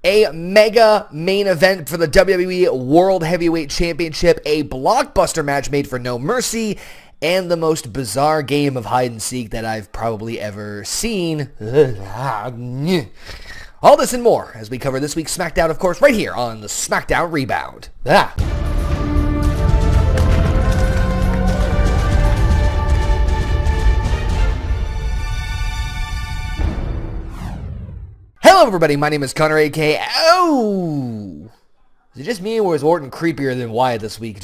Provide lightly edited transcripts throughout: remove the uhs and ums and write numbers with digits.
A mega main event for the WWE World Heavyweight Championship, a blockbuster match made for No Mercy, and the most bizarre game of hide and seek that I've probably ever seen. All this and more as we cover this week's SmackDown, of course, right here on the Smackdown ReBound. Hello everybody, my name is Connor, aka Is it just me, or is Orton creepier than Wyatt this week?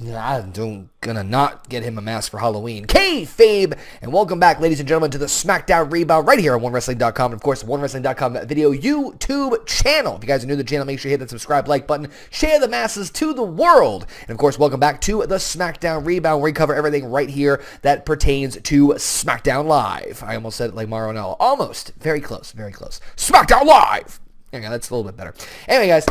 I'm gonna not get him a mask for Halloween. KayFabe, and welcome back, ladies and gentlemen, to the Smackdown ReBound right here on OneWrestling.com, and of course, OneWrestling.com video YouTube channel. If you guys are new to the channel, make sure you hit that subscribe, like button, share the masses to the world, and of course, welcome back to the Smackdown ReBound, where we cover everything right here that pertains to SmackDown Live. I almost said it like Mario Ranallo. Almost. Very close, very close. SmackDown Live! Yeah, that's a little bit better. Anyway, guys,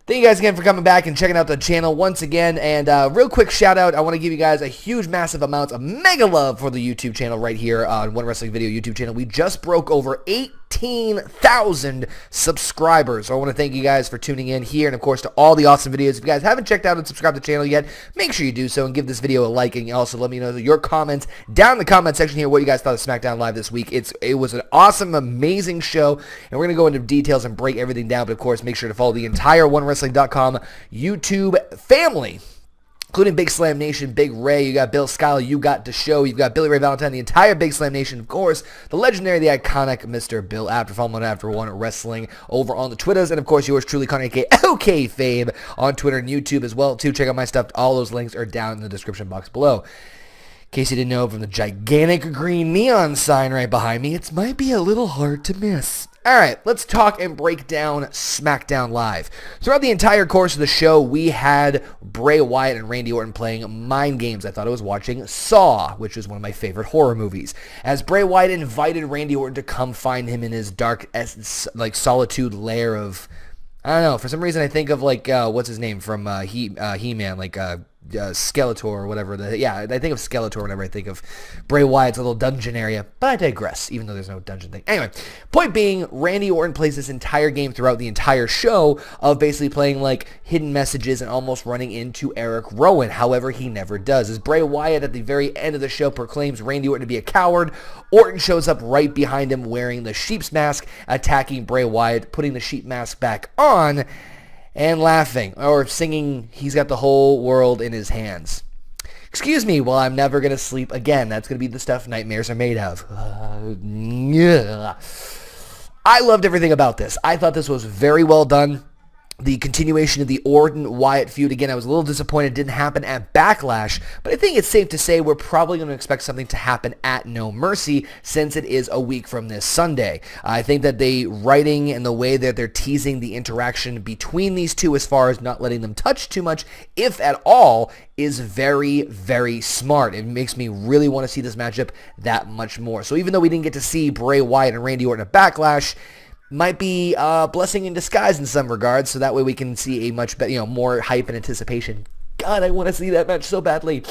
thank you guys again for coming back and checking out the channel once again. And real quick shout out, I want to give you guys a huge, massive amount of mega love for the YouTube channel right here on One Wrestling Video YouTube channel. We just broke over 18,000 subscribers. So I want to thank you guys for tuning in here, and of course to all the awesome videos. If you guys haven't checked out and subscribed to the channel yet, make sure you do so and give this video a like, and also let me know your comments down in the comment section here what you guys thought of SmackDown Live this week. It was an awesome, amazing show, and we're going to go into details and break everything down, but of course make sure to follow the entire OneWrestling.com YouTube family, including Big Slam Nation, Big Ray, you got Bill Schuyler, you got DeShow, you've got Billy Ray Valentine, the entire Big Slam Nation, of course, the legendary, the iconic Mr. Bill After, following After One Wrestling over on the Twitters, and of course yours truly, Connor, aka OKayFabe, on Twitter and YouTube as well, too. Check out my stuff. All those links are down in the description box below. In case you didn't know, from the gigantic green neon sign right behind me, it might be a little hard to miss. Alright, let's talk and break down SmackDown Live. Throughout the entire course of the show, we had Bray Wyatt and Randy Orton playing mind games. I thought I was watching Saw, which is one of my favorite horror movies. As Bray Wyatt invited Randy Orton to come find him in his dark, solitude lair of, I don't know, for some reason I think of, what's his name from He-Man, Skeletor or whatever. I think of Skeletor whenever I think of Bray Wyatt's little dungeon area, but I digress, even though there's no dungeon thing. Anyway, point being, Randy Orton plays this entire game throughout the entire show of basically playing hidden messages and almost running into Eric Rowan. However, he never does. As Bray Wyatt at the very end of the show proclaims Randy Orton to be a coward, Orton shows up right behind him wearing the sheep's mask, attacking Bray Wyatt, putting the sheep mask back on, and laughing, or singing, "He's got the whole world in his hands." Excuse me, well, I'm never going to sleep again. That's going to be the stuff nightmares are made of. I loved everything about this. I thought this was very well done. The continuation of the Orton-Wyatt feud, again, I was a little disappointed it didn't happen at Backlash, but I think it's safe to say we're probably going to expect something to happen at No Mercy, since it is a week from this Sunday. I think that the writing and the way that they're teasing the interaction between these two, as far as not letting them touch too much, if at all, is very, very smart. It makes me really want to see this matchup that much more. So even though we didn't get to see Bray Wyatt and Randy Orton at Backlash, might be a blessing in disguise in some regards, so that way we can see a much better, more hype and anticipation. God, I want to see that match so badly.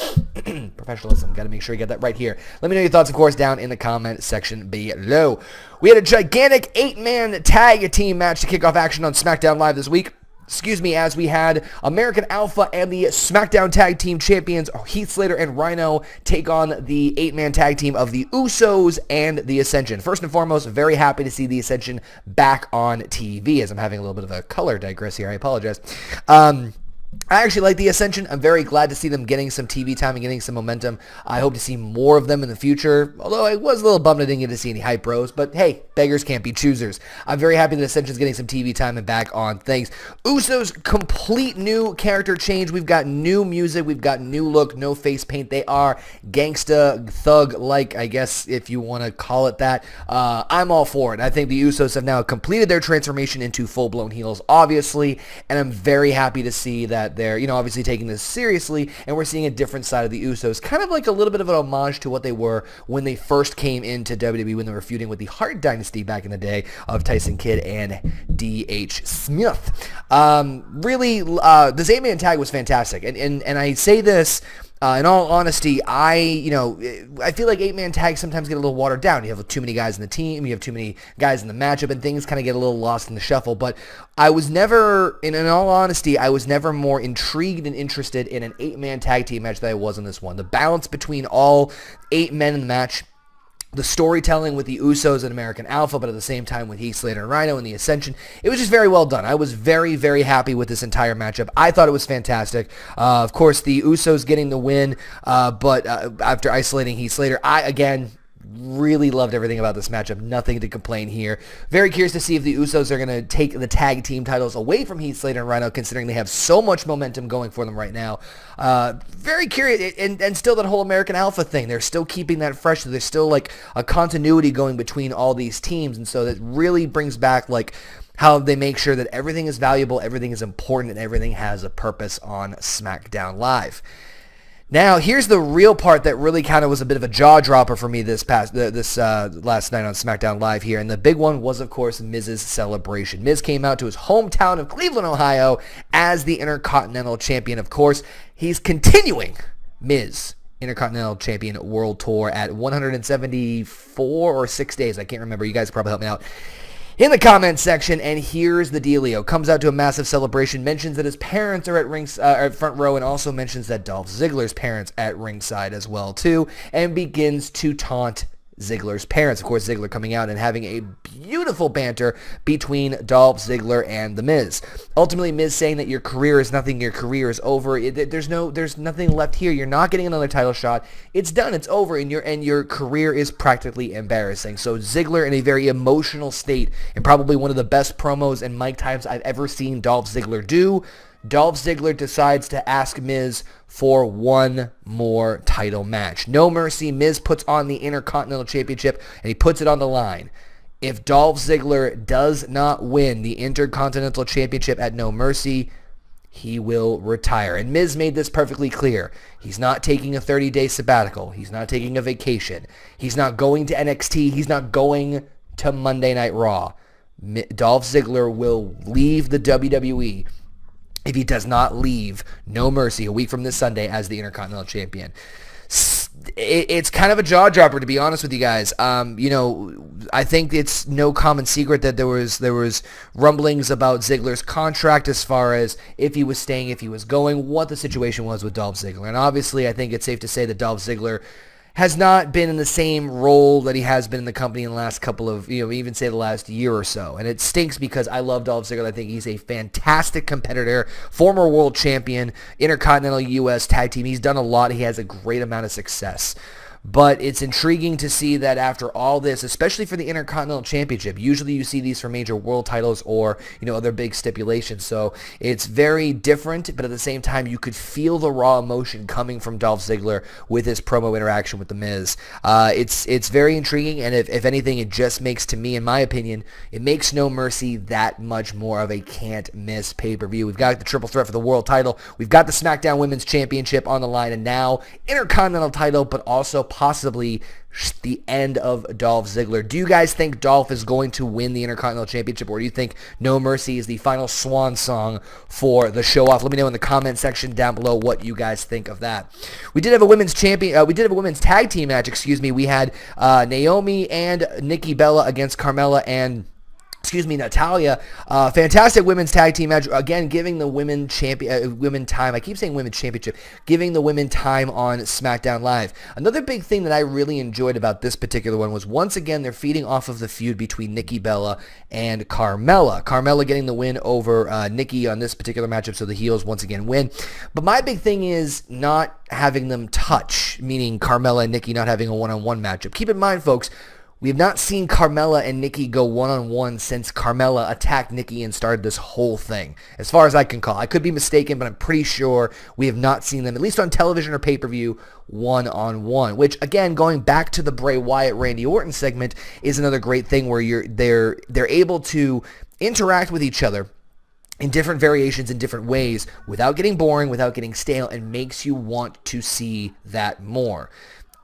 Professionalism, got to make sure you get that right here. Let me know your thoughts, of course, down in the comment section below. We had a gigantic 8-man tag team match to kick off action on SmackDown Live this week. As we had American Alpha and the SmackDown Tag Team Champions Heath Slater and Rhino take on the 8-man tag team of the Usos and the Ascension. First and foremost, very happy to see the Ascension back on TV, as I'm having a little bit of a color digress here. I apologize. I actually like the Ascension. I'm very glad to see them getting some TV time and getting some momentum. I hope to see more of them in the future, although I was a little bummed I didn't get to see any Hype Bros, but hey, beggars can't be choosers. I'm very happy that Ascension's getting some TV time and back on things. Usos, complete new character change. We've got new music. We've got new look, no face paint. They are gangsta, thug-like, I guess, if you want to call it that. I'm all for it. I think the Usos have now completed their transformation into full-blown heels, obviously, and I'm very happy to see that they're, obviously taking this seriously, and we're seeing a different side of the Usos, kind of like a little bit of an homage to what they were when they first came into WWE, when they were feuding with the Hart Dynasty back in the day of Tyson Kidd and D.H. Smith. Really, this 8-man tag was fantastic, and I say this In all honesty, I feel like 8-man tags sometimes get a little watered down. You have too many guys in the team, you have too many guys in the matchup, and things kind of get a little lost in the shuffle. But I was never, in all honesty, I was never more intrigued and interested in an 8-man tag team match than I was in this one. The balance between all 8 men in the match, the storytelling with the Usos and American Alpha, but at the same time with Heath Slater and Rhino and the Ascension, it was just very well done. I was very, very happy with this entire matchup. I thought it was fantastic. Of course, the Usos getting the win, but after isolating Heath Slater, I, again, really loved everything about this matchup. Nothing to complain here. Very curious to see if the Usos are going to take the tag team titles away from Heath Slater and Rhino, considering they have so much momentum going for them right now. Very curious, and still that whole American Alpha thing. They're still keeping that fresh. There's still like a continuity going between all these teams, and so that really brings back like how they make sure that everything is valuable, everything is important, and everything has a purpose on SmackDown Live. Now, here's the real part that really kind of was a bit of a jaw-dropper for me this last night on SmackDown Live here, and the big one was, of course, Miz's celebration. Miz came out to his hometown of Cleveland, Ohio, as the Intercontinental Champion. Of course, he's continuing Miz Intercontinental Champion World Tour at 174 or 6 days. I can't remember. You guys probably help me out in the comments section. And here's the dealio. Comes out to a massive celebration, mentions that his parents are at front row, and also mentions that Dolph Ziggler's parents at ringside as well too, and begins to taunt Ziggler's parents. Of course, Ziggler coming out and having a beautiful banter between Dolph Ziggler and The Miz. Ultimately, Miz saying that your career is nothing, your career is over. There's nothing left here. You're not getting another title shot. It's done. It's over, and your career is practically embarrassing. So Ziggler in a very emotional state, and probably one of the best promos and mic times I've ever seen Dolph Ziggler do. Dolph Ziggler decides to ask Miz for one more title match. No mercy. Miz puts on the Intercontinental Championship, and he puts it on the line. If Dolph Ziggler does not win the Intercontinental Championship at No Mercy, he will retire. And Miz made this perfectly clear. He's not taking a 30-day sabbatical. He's not taking a vacation. He's not going to NXT. He's not going to Monday Night Raw. Dolph Ziggler will leave the WWE if he does not leave No Mercy a week from this Sunday as the Intercontinental Champion. It's kind of a jaw-dropper, to be honest with you guys. I think it's no common secret that there was rumblings about Ziggler's contract as far as if he was staying, if he was going, what the situation was with Dolph Ziggler. And obviously, I think it's safe to say that Dolph Ziggler has not been in the same role that he has been in the company in the last couple of, even say the last year or so. And it stinks because I love Dolph Ziggler. I think he's a fantastic competitor, former world champion, Intercontinental U.S. Tag Team. He's done a lot. He has a great amount of success. But it's intriguing to see that after all this, especially for the Intercontinental Championship, usually you see these for major world titles or, other big stipulations. So it's very different, but at the same time, you could feel the raw emotion coming from Dolph Ziggler with his promo interaction with The Miz. It's very intriguing, and if anything, it just makes, to me, in my opinion, it makes No Mercy that much more of a can't-miss pay-per-view. We've got the triple threat for the world title. We've got the SmackDown Women's Championship on the line, and now Intercontinental title, but also possibly the end of Dolph Ziggler. Do you guys think Dolph is going to win the Intercontinental Championship, or do you think No Mercy is the final swan song for the show-off? Let me know in the comment section down below what you guys think of that. We did have a women's tag team match. We had Naomi and Nikki Bella against Carmella and Natalia. Fantastic women's tag team match. Again, giving the women time. I keep saying women's championship. Giving the women time on SmackDown Live. Another big thing that I really enjoyed about this particular one was, once again, they're feeding off of the feud between Nikki Bella and Carmella. Carmella getting the win over Nikki on this particular matchup, so the heels once again win. But my big thing is not having them touch, meaning Carmella and Nikki not having a one-on-one matchup. Keep in mind, folks, we have not seen Carmella and Nikki go one-on-one since Carmella attacked Nikki and started this whole thing, as far as I can call. I could be mistaken, but I'm pretty sure we have not seen them, at least on television or pay-per-view, one-on-one, which, again, going back to the Bray Wyatt-Randy Orton segment, is another great thing where they're able to interact with each other in different variations, in different ways, without getting boring, without getting stale, and makes you want to see that more.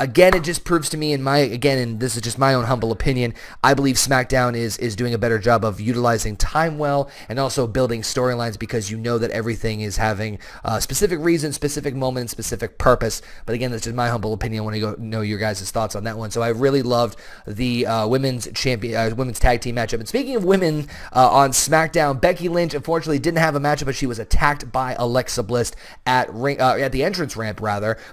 Again, it just proves to me, and this is just my own humble opinion, I believe SmackDown is doing a better job of utilizing time well and also building storylines, because you know that everything is having specific reason, specific moment, specific purpose. But again, that's just my humble opinion. I want to go know your guys' thoughts on that one. So I really loved the women's tag team matchup. And speaking of women on SmackDown, Becky Lynch unfortunately didn't have a matchup, but she was attacked by Alexa Bliss at the entrance ramp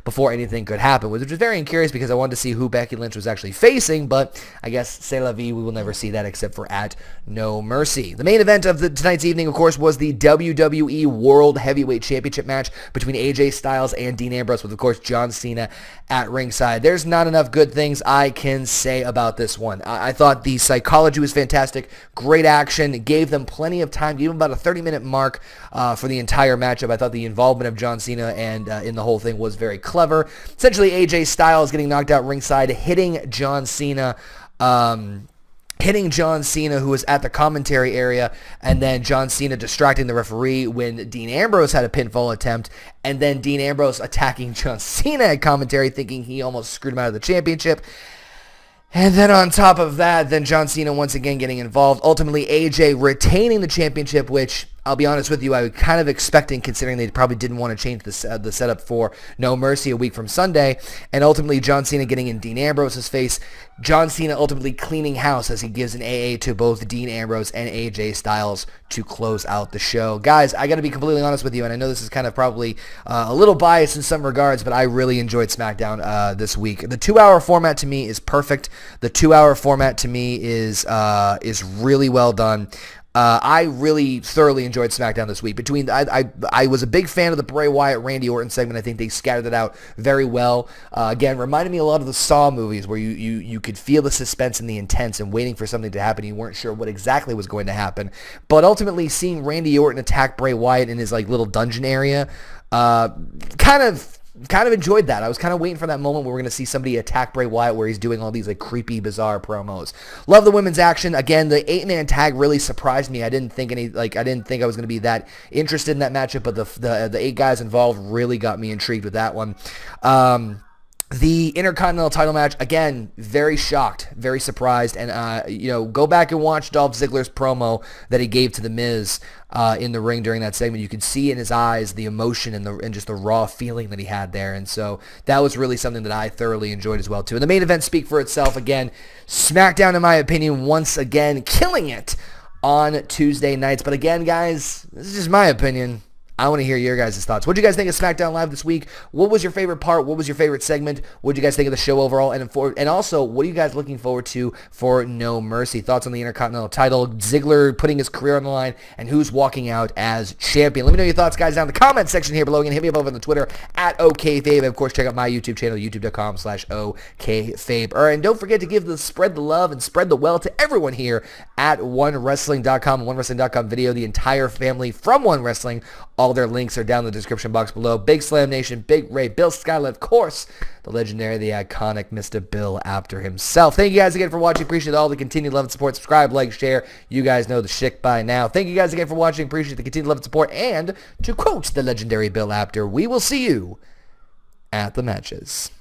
before anything could happen, which was very curious because I wanted to see who Becky Lynch was actually facing, but I guess c'est la vie, we will never see that except for at No Mercy. The main event of tonight's evening, of course, was the WWE World Heavyweight Championship match between AJ Styles and Dean Ambrose, with, of course, John Cena at ringside. There's not enough good things I can say about this one. I thought the psychology was fantastic, great action, gave them plenty of time, gave them about a 30-minute mark for the entire matchup. I thought the involvement of John Cena and in the whole thing was very clever. Essentially, AJ Styles getting knocked out ringside, hitting John Cena, who was at the commentary area, and then John Cena distracting the referee when Dean Ambrose had a pinfall attempt, and then Dean Ambrose attacking John Cena at commentary, thinking he almost screwed him out of the championship. And then on top of that, then John Cena once again getting involved. Ultimately, AJ retaining the championship, which I'll be honest with you, I was kind of expecting, considering they probably didn't want to change the setup for No Mercy a week from Sunday. And ultimately, John Cena getting in Dean Ambrose's face. John Cena ultimately cleaning house as he gives an AA to both Dean Ambrose and AJ Styles to close out the show. Guys, I got to be completely honest with you, and I know this is kind of probably a little biased in some regards, but I really enjoyed SmackDown this week. The 2-hour format to me is perfect. The 2-hour format to me is really well done. I really thoroughly enjoyed SmackDown this week. I was a big fan of the Bray Wyatt Randy Orton segment. I think they scattered it out very well. Again, reminded me a lot of the Saw movies, where you could feel the suspense and the intense and waiting for something to happen. You weren't sure what exactly was going to happen. But ultimately, seeing Randy Orton attack Bray Wyatt in his little dungeon area, kind of enjoyed that. I was kind of waiting for that moment where we're going to see somebody attack Bray Wyatt, where he's doing all these creepy, bizarre promos. Love the women's action. Again, the 8-man tag really surprised me. I didn't think I was going to be that interested in that matchup, but the 8 guys involved really got me intrigued with that one. The Intercontinental title match, again, very shocked, very surprised, and go back and watch Dolph Ziggler's promo that he gave to The Miz in the ring during that segment. You could see in his eyes the emotion and just the raw feeling that he had there, and so that was really something that I thoroughly enjoyed as well too. And the main event speak for itself. Again, SmackDown, in my opinion, once again killing it on Tuesday nights. But again, guys, this is just my opinion. I want to hear your guys' thoughts. What did you guys think of SmackDown Live this week? What was your favorite part? What was your favorite segment? What did you guys think of the show overall? And also, what are you guys looking forward to for No Mercy? Thoughts on the Intercontinental title, Ziggler putting his career on the line, and who's walking out as champion? Let me know your thoughts, guys, down in the comment section here below. Again, hit me up over on the Twitter at OKayFabe. And of course, check out my YouTube channel, youtube.com/OKayFabe. And don't forget to spread the love and spread the wealth to everyone here at OneWrestling.com and OneWrestling.com video, the entire family from One Wrestling. All their links are down in the description box below. Big Slam Nation, Big Ray, Bill Skyler, of course, the legendary, the iconic Mr. Bill Apter himself. Thank you guys again for watching. Appreciate all the continued love and support. Subscribe, like, share. You guys know the shtick by now. Thank you guys again for watching. Appreciate the continued love and support. And to quote the legendary Bill Apter, we will see you at the matches.